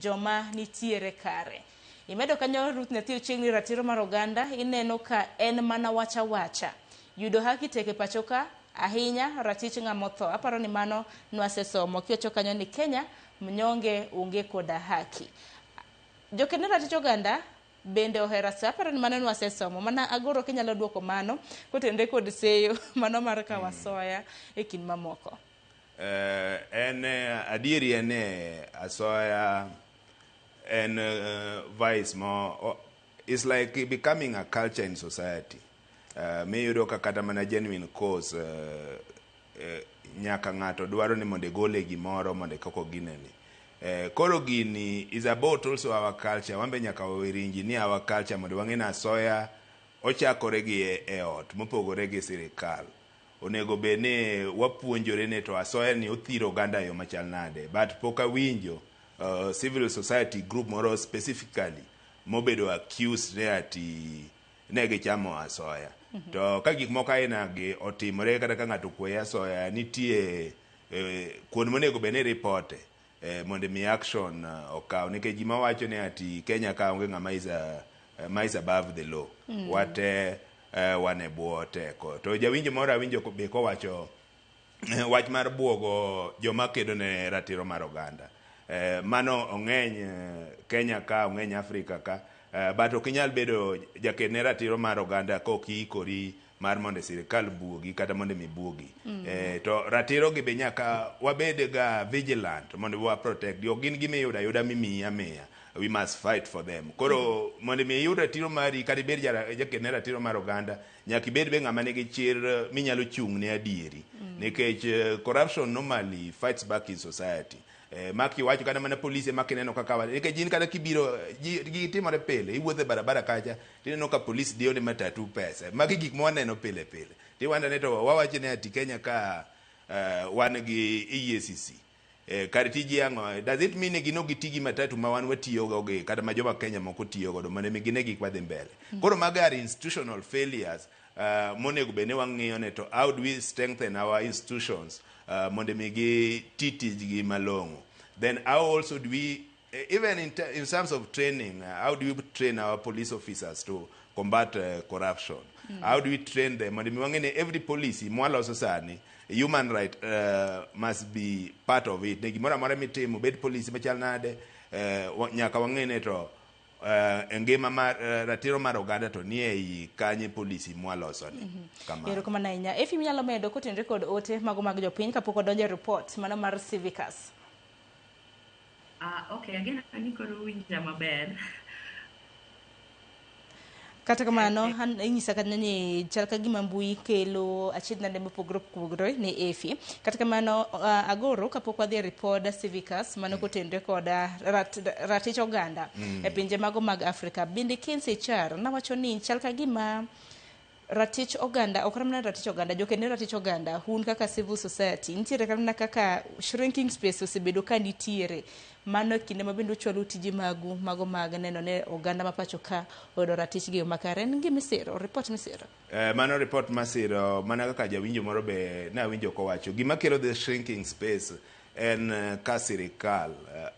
joma nitiere kare. Imedo kanyo Ruth Nyathi chiegni ratiro mar oganda ineno ka en mana wacha wacha. Yudo haki teke pachoka ahinya ratich ng'amotho. Aparo ni mano nwasesomo kiocho kanyo ni Kenya mnyonge onge koda haki. Jokene ratich oganda bende ohera sa. Aparo ni mano nwasesomo. Mana Agoro kinyalo duoko mano kotende kod seyo mano mar kawasoya e kin mamoko. Adieri asoya and vice more it's like becoming a culture in society. Miyudo ka kata mana genuine cause nyaka ng'ato dwaro ni mondo gole gimoro mondo koko gineni. Koro gini is about also our culture. Wambe nyaka wawirinji ni our culture mondo wang'e asoya ochakore gi e ot mopogore gi sirikal. Onego bene wapuonjore ne to asoya ni othiro oganda yo machal nade, but poka winjo civil society group moro specifically mobedo accused ne ati negi chamo asoya. To ka gik moko aina gi otimore kata ka ng'ato kwe asoya nitie kuon monego bene ripote mondo mi action okaw nikech gima wacho ne ati Kenya ka onge ng'ama is above the law. Wate wane buo teko. To jawinjo moro awinjo be kowacho wach mar buogo joma kedo ne ratiro mar oganda. Mano ong'eny Kenya ka, ong'eny Afrika ka, but okinyal bedo jaked ne ratiro mar oganda kokikori mar mondo sirikal buogi kata mondo mibuogi. To ratiro gi be nyaka wabede ga vigilant mondo wa protect. Yo gin gimiyuda yuda mimiya miya. We must fight for them. Koro mondo mi yud ratiro mari kata bed jaked ne ratiro mar oganda nyaka bed be ng'ama nigi chir minyalo chung ne adieri. Nikech corruption normally fights back in society. Maki wacho kada mana polisi makineno kaka wale nikech jin kada kibiro gitimore pile iwuothe barabara kacha tineno ka polisi dio ne matatu pesa maki gik mwaneno pile tiwanda ne to wawacho ne ati Kenya ka wan gi EACC kar tiji ang'o. Does it mean gino gitigi matatu ma wan watiyo go kata ma joma Kenya moko tiyo godo mane migine gik wadhi mbele. Koro maga are institutional failures monego bene wang'iyo ne to how do we strengthen our institutions mondo migi titiji malongo. Then how also do we even in terms of training how do we train our police officers to combat corruption? How do we train them mondo miwang'e every police mwaloso sani human right must be part of it. Ne gimoro amora mitimo bed police machal nade nyaka wang'e to ngima mar ratiro mar oganda to nie i kanye polisi mwaloso ni. Yero kama nainya efi minyalo medo kotenre kod ote mago mag jopiny kapok odonjo report mano mar Civicus. Okay, again ani koro winja maber. Kata kamano inyisa kata ni chal ka gima mbui kelo achiedh nade mopogore ne efi. Kata kamano Agoro kapok wadhi report Civicus mano kotenre kod ratich oganda e pinje mago mag Afrika. Bende Kense Char nawacho ni chal ka gima ratich oganda okramna ratich oganda jokene ratich oganda hun kaka civil society nitiere kaka shrinking space osebedo ka nitiere mano kinde mabendo chwalo tiji mago mag neno ne oganda mapacho ka oyudo ratich gi makare ngi misiro report misiro. Mano report masiro mana kaka jawinjo moro be na winjo ko wacho gima kelo the shrinking space en ka sirikal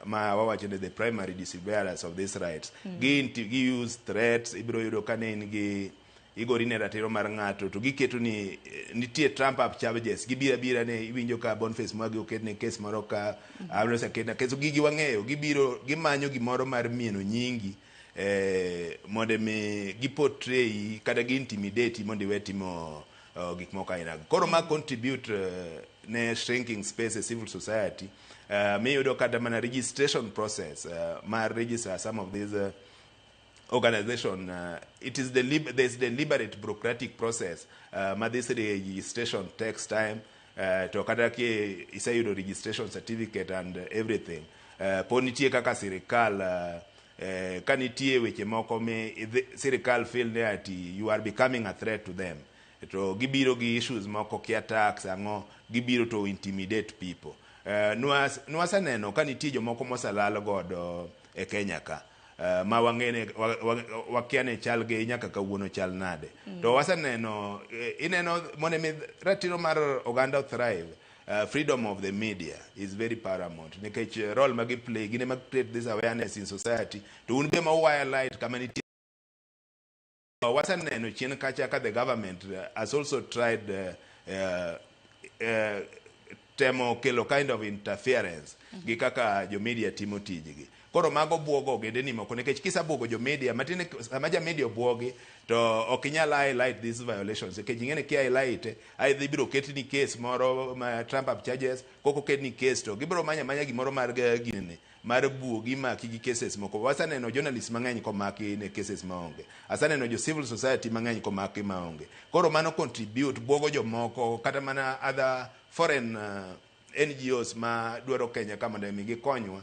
ma wawacho ne the primary distributors of these rights gi use threats ibiro yudo kaneni gi igori ne ratiro mar ng'ato to giketo ni nitie trump up charges gibira ne iwinjo ka Boniface Mwangi oket ne case moro ka Amnesty oketne case gigi wang'eyo gibiro gimanyo gimoro mar mieno nyingi mondo mi giportray kata gi intimidate mondo iwetimo gik moko aina. Koro ma contribute ne shrinking space civil society. Miyudo kata mana registration process mar register some of these organization it is there's the deliberate bureaucratic process this registration takes time to kata ke isayudo registration certificate and everything ponitie kaka sirikal kanitie weche moko me sirikal feel that you are becoming a threat to them to gibiro gi issues moko kia tax ang'o gibiro to intimidate people. Nwasaneno kanitie jomoko mosalal godo e Kenya ka ma wang'ene wakiane chal ge nyaka kawuono chal nade. To wasaneno ineno mondo mi ratiro mar oganda thrive freedom of the media is very paramount. Nikech role magi play gine mag create this awareness in society. To un be ma wire light kama ni wasaneno chien kacha ka the government has also tried temo kelo kind of interference gi kaka jo media timo tijgi. Koro mago buogo gedeni moko nikech kisabuogo jo media matine sama ja media buogi to ok inyal highlight these violations nikech ing'eni ki highlight ai dhi biro ketni case moro ma Trump up charges koko ketni case to gibiro manya gimoro mar gine mar buogi maki gi cases moko. Wasaneno journalists mang'eny komaki ne cases maonge, asaneno jo civil society mang'eny komaki maonge. Koro mano contribute buogo jomoko kata mana other foreign NGOs ma dwaro Kenya kama mondo mi gikonywa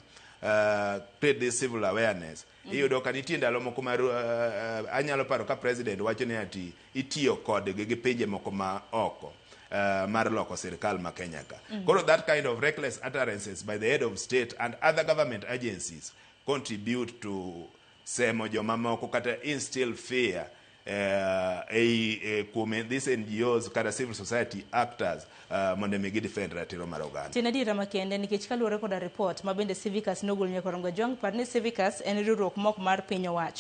create this civil awareness. Iyudo ka nitie ndalo moko mar anyalo paro ka president wacho ni ati itiyo kod gi pinje moko ma oko mar loko sirkal ma Kenya ka. Koro that kind of reckless utterances by the head of state and other government agencies contribute to semo joma moko kata instill fear these NGOs kata civil society actors mondo mi defend ratiro mar oganda. Tinadira makende nikech kaluwore koda report mabende Civicus nogol nyaka rongo jwang par ni Civicus en riwruok mok mar piny owacho